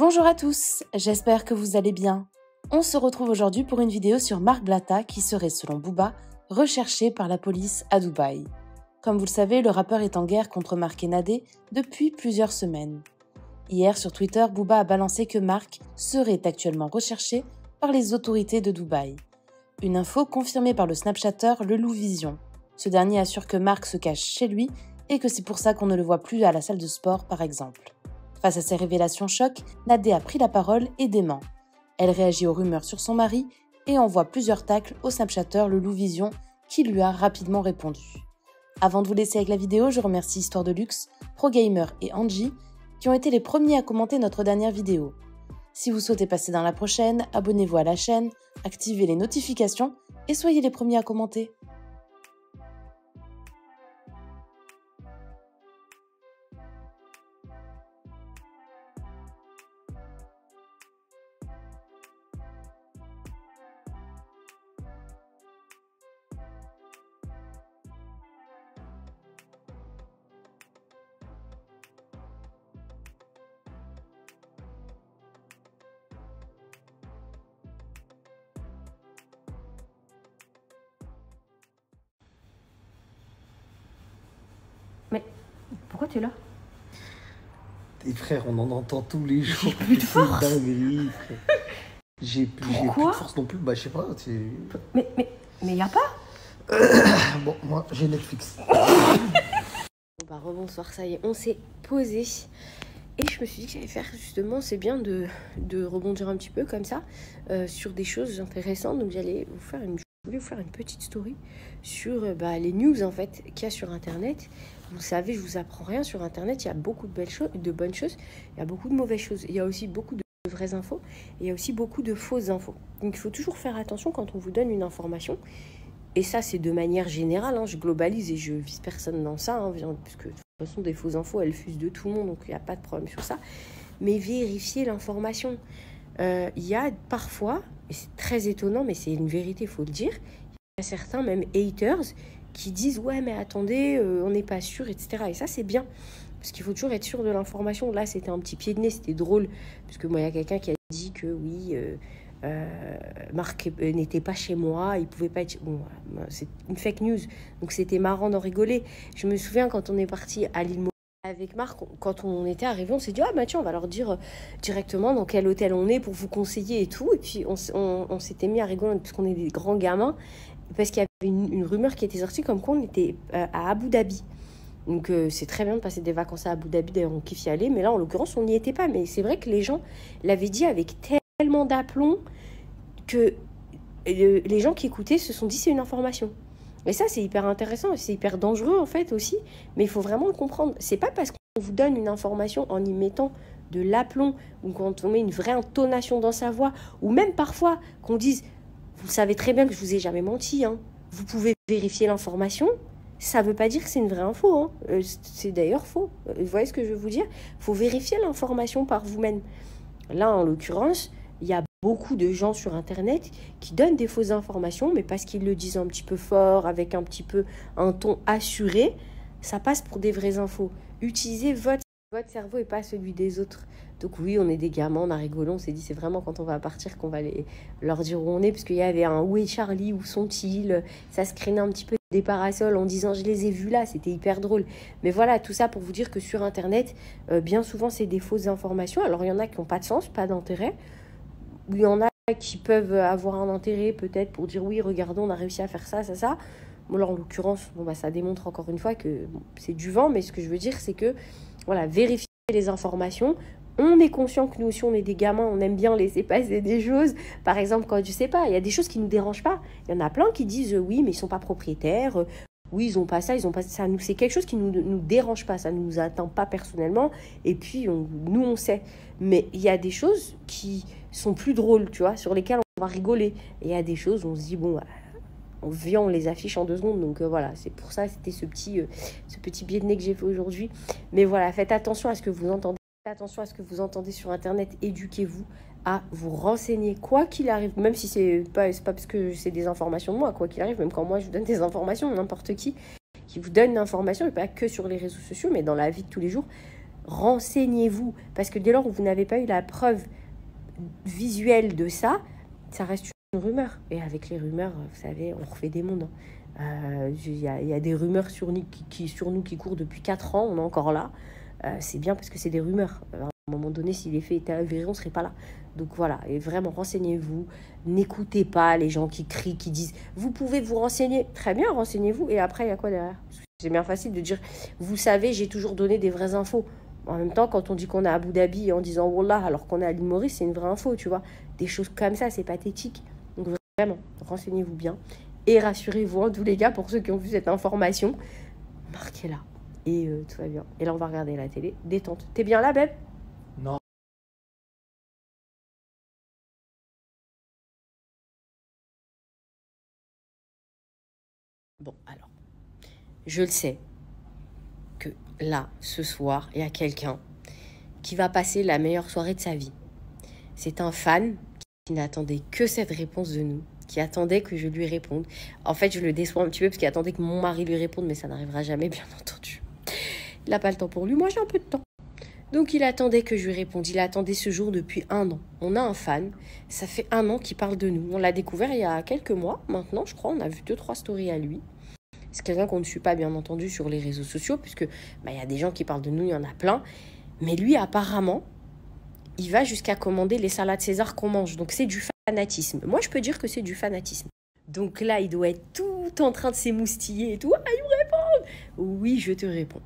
Bonjour à tous, j'espère que vous allez bien. On se retrouve aujourd'hui pour une vidéo sur Marc Blatta qui serait, selon Booba, recherché par la police à Dubaï. Comme vous le savez, le rappeur est en guerre contre Marc et Nadé depuis plusieurs semaines. Hier, sur Twitter, Booba a balancé que Marc serait actuellement recherché par les autorités de Dubaï. Une info confirmée par le snapchatteur Leloup Vision. Ce dernier assure que Marc se cache chez lui et que c'est pour ça qu'on ne le voit plus à la salle de sport, par exemple. Face à ces révélations choc, Nadé a pris la parole et dément. Elle réagit aux rumeurs sur son mari et envoie plusieurs tacles au snapchatteur Leloup Vision qui lui a rapidement répondu. Avant de vous laisser avec la vidéo, je remercie Histoire de Luxe, ProGamer et Angie qui ont été les premiers à commenter notre dernière vidéo. Si vous souhaitez passer dans la prochaine, abonnez-vous à la chaîne, activez les notifications et soyez les premiers à commenter. Mais pourquoi tu es là? Tes frères, on en entend tous les jours. J'ai plus de force. Dinguerie, frère. J'ai plus de force non plus. Bah, je sais pas. Mais y a pas. Bon, moi, j'ai Netflix. Bah, rebonsoir, ça y est, on s'est posé. Et je me suis dit que j'allais faire justement, c'est bien de rebondir un petit peu comme ça sur des choses intéressantes. Donc, je voulais vous faire une petite story sur les news en fait qu'il y a sur Internet. Vous savez, je vous apprends rien sur Internet. Il y a beaucoup de bonnes choses, il y a beaucoup de mauvaises choses. Il y a aussi beaucoup de vraies infos et il y a aussi beaucoup de fausses infos. Donc, il faut toujours faire attention quand on vous donne une information. Et ça, c'est de manière générale. Je globalise et je vise personne dans ça, puisque de toute façon, des fausses infos, elles fusent de tout le monde, donc il n'y a pas de problème sur ça. Mais vérifiez l'information. Il y a parfois, et c'est très étonnant, mais c'est une vérité, il faut le dire, il y a certains, même haters, qui disent « Ouais, mais attendez, on n'est pas sûr, etc. » Et ça, c'est bien, parce qu'il faut toujours être sûr de l'information. Là, c'était un petit pied de nez, c'était drôle, parce que moi, il y a quelqu'un qui a dit que oui... Marc n'était pas chez moi, il pouvait pas être... Bon, c'est une fake news, donc c'était marrant d'en rigoler. Je me souviens quand on est parti à l'île Maurice avec Marc, quand on était arrivé, on s'est dit tiens, on va leur dire directement dans quel hôtel on est pour vous conseiller et tout. Et puis on s'était mis à rigoler parce qu'on est des grands gamins, parce qu'il y avait une rumeur qui était sortie comme quoi on était à Abu Dhabi. Donc c'est très bien de passer des vacances à Abu Dhabi, d'ailleurs on kiffe y aller, mais là en l'occurrence on n'y était pas. Mais c'est vrai que les gens l'avaient dit avec tellement d'aplomb que les gens qui écoutaient se sont dit c'est une information. Et ça, c'est hyper intéressant, c'est hyper dangereux en fait aussi, mais il faut vraiment le comprendre. C'est pas parce qu'on vous donne une information en y mettant de l'aplomb, ou quand on met une vraie intonation dans sa voix, ou même parfois qu'on dise vous savez très bien que je vous ai jamais menti, vous pouvez vérifier l'information, ça veut pas dire que c'est une vraie info, c'est d'ailleurs faux. Vous voyez ce que je veux vous dire? Il faut vérifier l'information par vous-même. Là, en l'occurrence, il y a beaucoup de gens sur Internet qui donnent des fausses informations, mais parce qu'ils le disent un petit peu fort, avec un petit peu un ton assuré, ça passe pour des vraies infos. Utilisez votre cerveau et pas celui des autres. Donc oui, on est des gamins, on a rigolé, on s'est dit c'est vraiment quand on va partir qu'on va leur dire où on est, parce qu'il y avait un où est Charlie, où sont-ils, ça se craignait un petit peu des parasols en disant je les ai vus là, c'était hyper drôle. Mais voilà, tout ça pour vous dire que sur Internet, bien souvent c'est des fausses informations. Alors il y en a qui n'ont pas de sens, pas d'intérêt, où il y en a qui peuvent avoir un intérêt peut-être pour dire oui, regardons, on a réussi à faire ça. Bon, là, en l'occurrence, ça démontre encore une fois que c'est du vent, mais ce que je veux dire, c'est que, voilà, vérifier les informations. On est conscient que nous aussi, on est des gamins, on aime bien laisser passer des choses. Par exemple, quand, je sais pas, il y a des choses qui nous dérangent pas. Il y en a plein qui disent oui, mais ils sont pas propriétaires. Oui, ils ont pas ça, ils ont pas ça. C'est quelque chose qui nous dérange pas, ça ne nous atteint pas personnellement. Et puis, nous, on sait. Mais il y a des choses qui sont plus drôles, tu vois, sur lesquelles on va rigoler. Et il y a des choses où on se dit, bon, on les affiche en 2 secondes. Donc voilà, c'est pour ça, c'était ce petit biais de nez que j'ai fait aujourd'hui. Mais voilà, faites attention à ce que vous entendez. Faites attention à ce que vous entendez sur Internet. Éduquez-vous à vous renseigner, quoi qu'il arrive. Même si c'est pas parce que c'est des informations de moi, quoi qu'il arrive. Même quand moi, je vous donne des informations, n'importe qui vous donne l'information, et pas que sur les réseaux sociaux, mais dans la vie de tous les jours. renseignez-vous. Parce que dès lors où vous n'avez pas eu la preuve visuelle de ça, ça reste une rumeur. Et avec les rumeurs, vous savez, on refait des mondes. Il y a des rumeurs sur nous qui courent depuis 4 ans, on est encore là. C'est bien parce que c'est des rumeurs. À un moment donné, si les faits étaient avérés, on ne serait pas là. Donc voilà, et vraiment, renseignez-vous. N'écoutez pas les gens qui crient, qui disent « Vous pouvez vous renseigner ». Très bien, renseignez-vous. Et après, il y a quoi derrière? C'est bien facile de dire « Vous savez, j'ai toujours donné des vraies infos ». En même temps, quand on dit qu'on est à Abu Dhabi en disant « Wallah » alors qu'on est à l'île Maurice, c'est une vraie info, tu vois. Des choses comme ça, c'est pathétique. Donc vraiment, renseignez-vous bien. Et rassurez-vous, en tous les cas, pour ceux qui ont vu cette information, marquez-la. Et tout va bien. Et là, on va regarder la télé. Détente. T'es bien là, Beb? Non. Bon, alors, je le sais que là, ce soir, il y a quelqu'un qui va passer la meilleure soirée de sa vie. C'est un fan qui n'attendait que cette réponse de nous, qui attendait que je lui réponde. En fait, je le déçois un petit peu parce qu'il attendait que mon mari lui réponde, mais ça n'arrivera jamais, bien entendu. Il n'a pas le temps pour lui. Moi, j'ai un peu de temps. Donc, il attendait que je lui réponde. Il attendait ce jour depuis 1 an. On a un fan. Ça fait 1 an qu'il parle de nous. On l'a découvert il y a quelques mois. Maintenant, je crois, on a vu 2-3 stories à lui. C'est quelqu'un qu'on ne suit pas, bien entendu, sur les réseaux sociaux, puisque y a des gens qui parlent de nous, il y en a plein. Mais lui, apparemment, il va jusqu'à commander les salades César qu'on mange. Donc, c'est du fanatisme. Moi, je peux dire que c'est du fanatisme. Donc là, il doit être tout en train de s'émoustiller et tout. Ah, il me répond. Oui, je te réponds.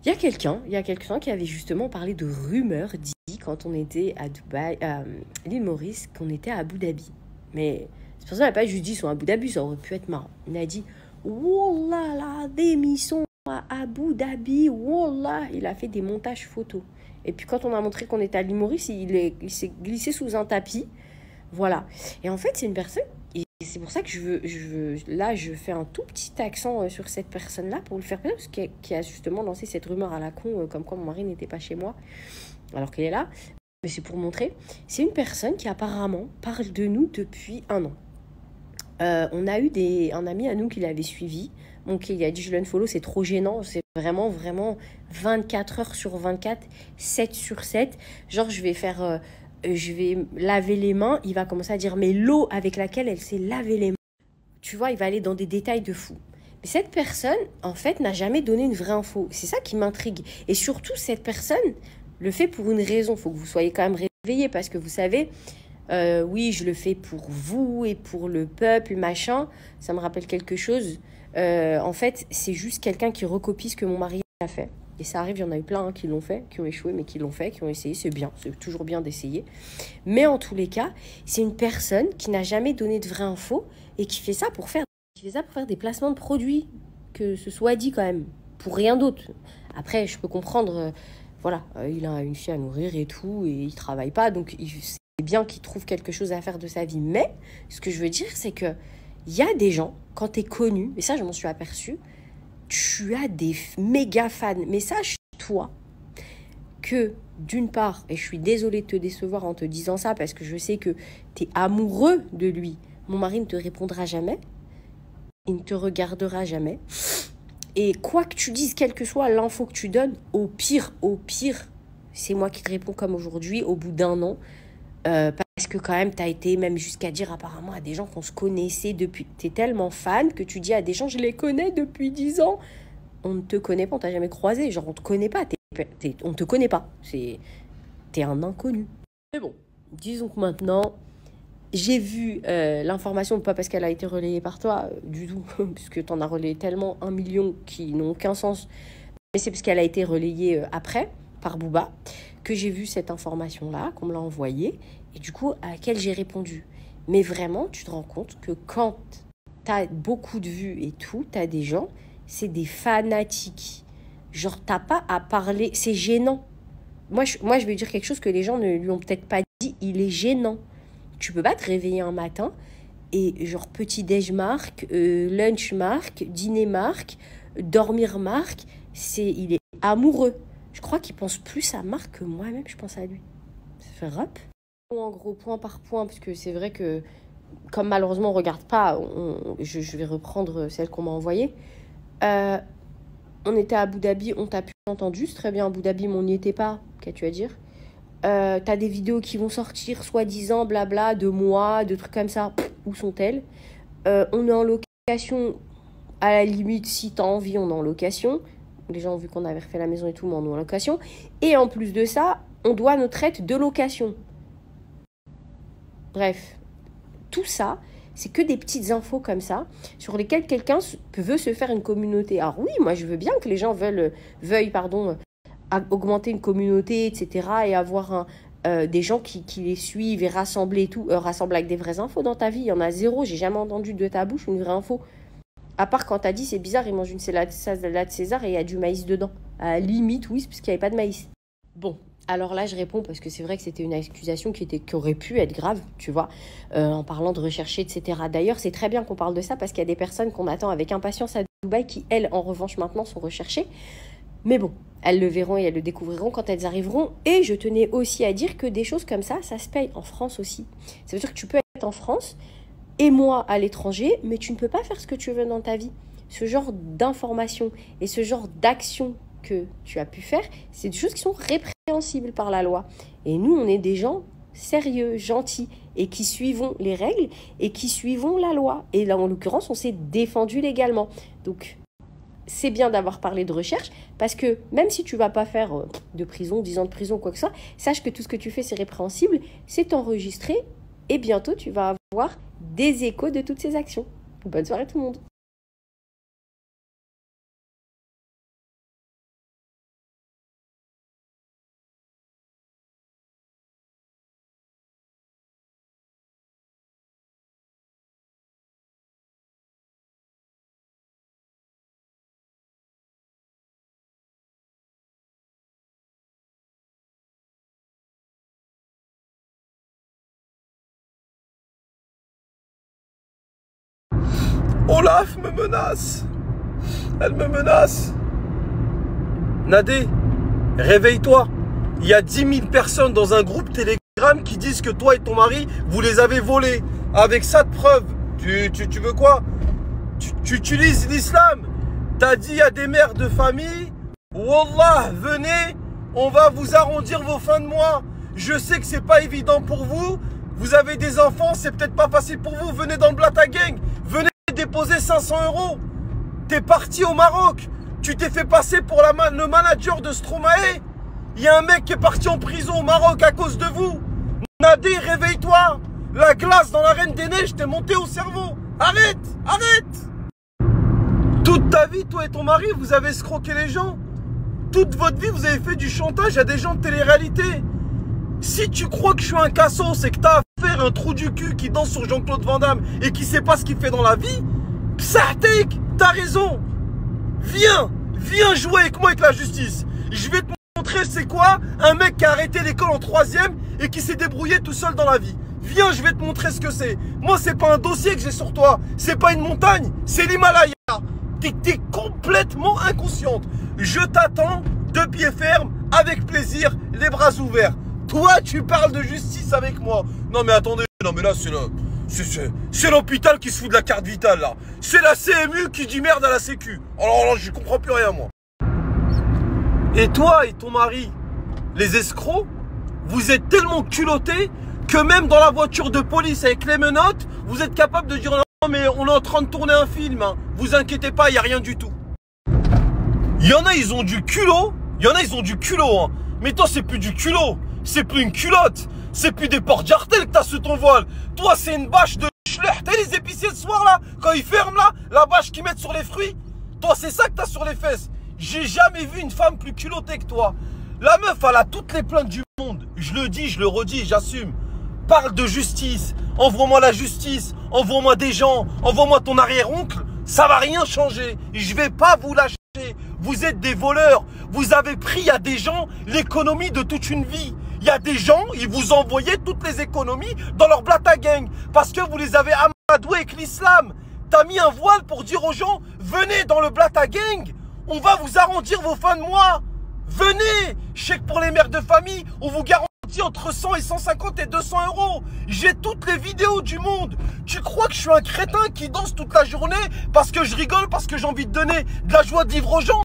Il y a quelqu'un qui avait justement parlé de rumeurs dit quand on était à Dubaï, à l'île Maurice, qu'on était à Abu Dhabi. Mais cette personne n'a pas juste dit ils sont à Abu Dhabi, ça aurait pu être marrant. Il a dit Wallah la démission à Abu Dhabi, Wallah. Il a fait des montages photos. Et puis quand on a montré qu'on était à l'île Maurice, il s'est glissé sous un tapis. Voilà. Et en fait, c'est une personne. Et c'est pour ça que je fais un tout petit accent sur cette personne-là pour le faire plaisir, parce qui a justement lancé cette rumeur à la con, comme quoi mon mari n'était pas chez moi, alors qu'il est là. Mais c'est pour montrer. C'est une personne qui apparemment parle de nous depuis 1 an. On a eu un ami à nous qui l'avait suivi. Donc il a dit je l'unfollow, c'est trop gênant. C'est vraiment, vraiment 24 heures sur 24, 7 sur 7. Genre je vais laver les mains, il va commencer à dire mais l'eau avec laquelle elle s'est lavé les mains. Tu vois, il va aller dans des détails de fou. Mais cette personne, en fait, n'a jamais donné une vraie info. C'est ça qui m'intrigue. Et surtout, cette personne le fait pour une raison. Il faut que vous soyez quand même réveillés parce que vous savez, oui, je le fais pour vous et pour le peuple, machin. Ça me rappelle quelque chose. En fait, c'est juste quelqu'un qui recopie ce que mon mari a fait. Et ça arrive, il y en a eu plein qui l'ont fait, qui ont échoué, mais qui l'ont fait, qui ont essayé. C'est bien, c'est toujours bien d'essayer. Mais en tous les cas, c'est une personne qui n'a jamais donné de vraie info et qui fait ça pour faire des placements de produits, que ce soit dit quand même, pour rien d'autre. Après, je peux comprendre, voilà, il a une fille à nourrir et tout, et il travaille pas, donc c'est bien qu'il trouve quelque chose à faire de sa vie. Mais ce que je veux dire, c'est que il y a des gens, quand tu es connu, et ça je m'en suis aperçue, tu as des méga fans. Mais sache-toi que d'une part, et je suis désolée de te décevoir en te disant ça, parce que je sais que tu es amoureux de lui, mon mari ne te répondra jamais, il ne te regardera jamais. Et quoi que tu dises, quelle que soit l'info que tu donnes, au pire, c'est moi qui te réponds comme aujourd'hui, au bout d'1 an, parce que quand même, tu as été même jusqu'à dire apparemment à des gens qu'on se connaissait depuis... Tu es tellement fan que tu dis à des gens, je les connais depuis 10 ans. On ne te connaît pas, on t'a jamais croisé. Genre, on te connaît pas. On te connaît pas. T'es un inconnu. Mais bon, disons que maintenant, j'ai vu l'information, pas parce qu'elle a été relayée par toi, du tout, puisque tu en as relayé tellement 1 million qui n'ont aucun sens. Mais c'est parce qu'elle a été relayée après, par Booba, que j'ai vu cette information-là, qu'on me l'a envoyée, et du coup, à laquelle j'ai répondu. Mais vraiment, tu te rends compte que quand tu as beaucoup de vues et tout, tu as des gens, c'est des fanatiques. Genre, t'as pas à parler, c'est gênant. Moi, je vais dire quelque chose que les gens ne lui ont peut-être pas dit, il est gênant. Tu peux pas te réveiller un matin et genre petit-déj marque, lunch marque, dîner marque, dormir marque, il est amoureux. Je crois qu'il pense plus à Marc que moi-même, je pense à lui. Ça fait rap. En gros, point par point, parce que c'est vrai que, comme malheureusement on ne regarde pas, je vais reprendre celle qu'on m'a envoyée. On était à Abu Dhabi, on t'a plus entendu, c'est très bien Abu Dhabi, mais on n'y était pas. Qu'as-tu à dire? T'as des vidéos qui vont sortir, soi-disant, blabla, de moi, de trucs comme ça. Où sont-elles? On est en location, à la limite, si t'as envie, on est en location. Les gens ont vu qu'on avait refait la maison et tout, mais on est en location. Et en plus de ça, on doit notre aide de location. Bref, tout ça, c'est que des petites infos comme ça, sur lesquelles quelqu'un veut se faire une communauté. Alors oui, moi je veux bien que les gens veuillent augmenter une communauté, etc. et avoir des gens qui les suivent et rassembler et tout. Rassembler avec des vraies infos dans ta vie, il y en a zéro. J'ai jamais entendu de ta bouche une vraie info. À part quand t'as dit c'est bizarre, ils mangent une salade César et il y a du maïs dedans. À la limite, oui, c'est parce qu'il n'y avait pas de maïs. Bon, alors là je réponds parce que c'est vrai que c'était une accusation qui aurait pu être grave, tu vois, en parlant de rechercher, etc. D'ailleurs, c'est très bien qu'on parle de ça parce qu'il y a des personnes qu'on attend avec impatience à Dubaï qui, elles, en revanche, maintenant sont recherchées. Mais bon, elles le verront et elles le découvriront quand elles arriveront. Et je tenais aussi à dire que des choses comme ça se paye en France aussi. Ça veut dire que tu peux être en France et moi à l'étranger, mais tu ne peux pas faire ce que tu veux dans ta vie. Ce genre d'informations et ce genre d'actions que tu as pu faire, c'est des choses qui sont répréhensibles par la loi. Et nous, on est des gens sérieux, gentils, et qui suivons les règles et qui suivons la loi. Et là, en l'occurrence, on s'est défendu légalement. Donc, c'est bien d'avoir parlé de recherche, parce que même si tu ne vas pas faire de prison, 10 ans de prison, quoi que ce soit, sache que tout ce que tu fais, c'est répréhensible, c'est enregistré, et bientôt, tu vas avoir des échos de toutes ces actions. Bonne soirée tout le monde. Olaf me menace. Elle me menace. Nadé, réveille-toi. Il y a 10 000 personnes dans un groupe Telegram qui disent que toi et ton mari, vous les avez volés. Avec ça de preuve, tu veux quoi? Tu utilises l'islam. T'as dit à des mères de famille, Wallah, venez, on va vous arrondir vos fins de mois. Je sais que c'est pas évident pour vous. Vous avez des enfants, c'est peut-être pas facile pour vous. Venez dans le Blata Gang. Venez déposer 500 €. T'es parti au Maroc. Tu t'es fait passer pour le manager de Stromae. Il y a un mec qui est parti en prison au Maroc à cause de vous. Nadé, réveille-toi. La glace dans la Reine des Neiges t'est montée au cerveau. Arrête, arrête. Toute ta vie, toi et ton mari, vous avez escroqué les gens. Toute votre vie, vous avez fait du chantage à des gens de télé-réalité. Si tu crois que je suis un cassos, c'est que t'as affaire à un trou du cul qui danse sur Jean-Claude Van Damme et qui sait pas ce qu'il fait dans la vie, Psartek, t'as raison. Viens jouer avec moi avec la justice. Je vais te montrer c'est quoi un mec qui a arrêté l'école en 3e et qui s'est débrouillé tout seul dans la vie. Viens, je vais te montrer ce que c'est. Moi, c'est pas un dossier que j'ai sur toi. C'est pas une montagne, c'est l'Himalaya. T'es complètement inconsciente. Je t'attends de pied ferme, avec plaisir, les bras ouverts. Toi, tu parles de justice avec moi. Non mais attendez, non mais là c'est l'hôpital qui se fout de la carte vitale là. C'est la CMU qui dit merde à la sécu. Alors là, je comprends plus rien moi. Et toi et ton mari, les escrocs, vous êtes tellement culottés que même dans la voiture de police avec les menottes, vous êtes capable de dire non mais on est en train de tourner un film, hein. Vous inquiétez pas, il n'y a rien du tout. Il y en a, ils ont du culot. Il y en a, ils ont du culot, hein. Mais toi, c'est plus du culot. C'est plus une culotte. C'est plus des porte-jartelles que t'as sous ton voile. Toi, c'est une bâche de schlech. T'as les épiciers le soir, là, quand ils ferment, là, la bâche qu'ils mettent sur les fruits. Toi, c'est ça que t'as sur les fesses. J'ai jamais vu une femme plus culottée que toi. La meuf, elle a toutes les plaintes du monde. Je le dis, je le redis, j'assume. Parle de justice. Envoie-moi la justice. Envoie-moi des gens. Envoie-moi ton arrière-oncle. Ça va rien changer. Je vais pas vous lâcher. Vous êtes des voleurs. Vous avez pris à des gens l'économie de toute une vie. Il y a des gens, ils vous envoyaient toutes les économies dans leur Blata Gang parce que vous les avez amadoués avec l'islam. T'as mis un voile pour dire aux gens, venez dans le Blata Gang, on va vous arrondir vos fins de mois. Venez. Je sais que pour les mères de famille, on vous garantit entre 100 et 150 et 200 €. J'ai toutes les vidéos du monde. Tu crois que je suis un crétin qui danse toute la journée parce que je rigole, parce que j'ai envie de donner de la joie de vivre aux gens?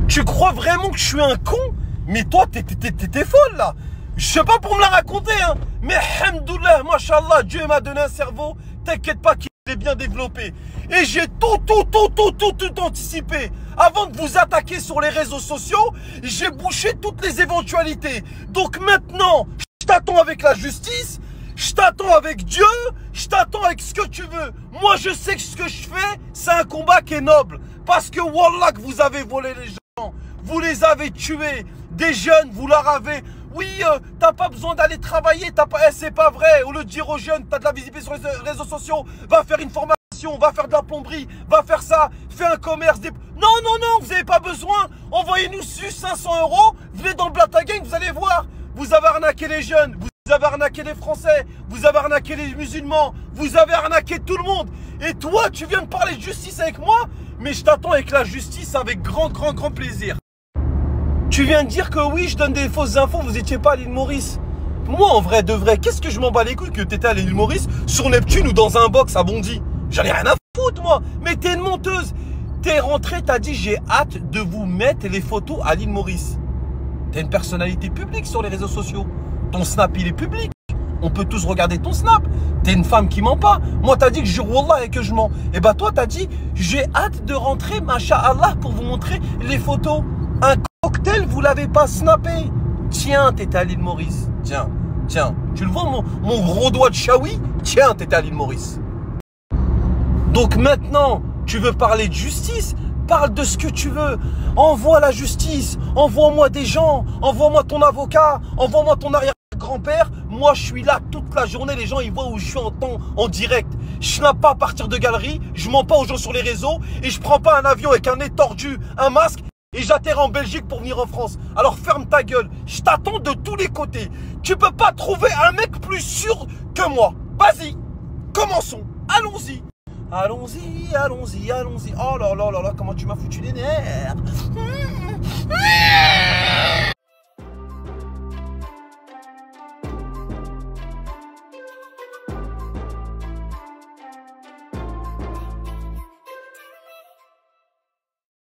Tu crois vraiment que je suis un con? Mais toi, t'es folle, là. Je sais pas pour me la raconter, hein. Mais, alhamdoulilah, machallah, Dieu m'a donné un cerveau. T'inquiète pas qu'il est bien développé. Et j'ai tout anticipé. Avant de vous attaquer sur les réseaux sociaux, j'ai bouché toutes les éventualités. Donc maintenant, je t'attends avec la justice, je t'attends avec Dieu, je t'attends avec ce que tu veux. Moi, je sais que ce que je fais, c'est un combat qui est noble. Parce que, wallah, que vous avez volé les gens. Vous les avez tués. Des jeunes, vous leur avez... Oui, t'as pas besoin d'aller travailler, c'est pas vrai. Au lieu de dire aux jeunes, t'as de la visibilité sur les réseaux sociaux, va faire une formation, va faire de la plomberie, va faire ça, fais un commerce. Non, vous n'avez pas besoin. Envoyez-nous 500 €, venez dans le Blata Gang, vous allez voir. Vous avez arnaqué les jeunes, vous avez arnaqué les Français, vous avez arnaqué les musulmans, vous avez arnaqué tout le monde. Et toi, tu viens de parler de justice avec moi, mais je t'attends avec la justice avec grand plaisir. Tu viens de dire que oui, je donne des fausses infos, vous n'étiez pas à l'île Maurice. Moi, en vrai de vrai, qu'est-ce que je m'en bats les couilles que t'étais à l'île Maurice sur Neptune ou dans un box à Bondy? J'en ai rien à foutre, moi. Mais t'es une menteuse. T'es rentré, t'as dit, j'ai hâte de vous mettre les photos à l'île Maurice. T'es une personnalité publique sur les réseaux sociaux. Ton snap, il est public. On peut tous regarder ton snap. T'es une femme qui ment pas. Moi, t'as dit que je jure Wallah et que je mens. Et bah, toi, t'as dit, j'ai hâte de rentrer, masha'Allah, pour vous montrer les photos. Un cocktail, vous l'avez pas snappé. Tiens, t'étais à l'île Maurice. Tiens. Tu le vois, mon gros doigt de chaoui? Tiens, t'étais à l'île Maurice. Donc maintenant, tu veux parler de justice? Parle de ce que tu veux. Envoie la justice. Envoie-moi des gens. Envoie-moi ton avocat. Envoie-moi ton arrière-grand-père. Moi, je suis là toute la journée. Les gens, ils voient où je suis en direct. Je n'aime pas à partir de galerie. Je mens pas aux gens sur les réseaux. Et je prends pas un avion avec un nez tordu, un masque. Et j'atterris en Belgique pour venir en France. Alors ferme ta gueule. Je t'attends de tous les côtés. Tu peux pas trouver un mec plus sûr que moi. Vas-y. Commençons. Allons-y. Allons-y. Oh là là, comment tu m'as foutu les nerfs.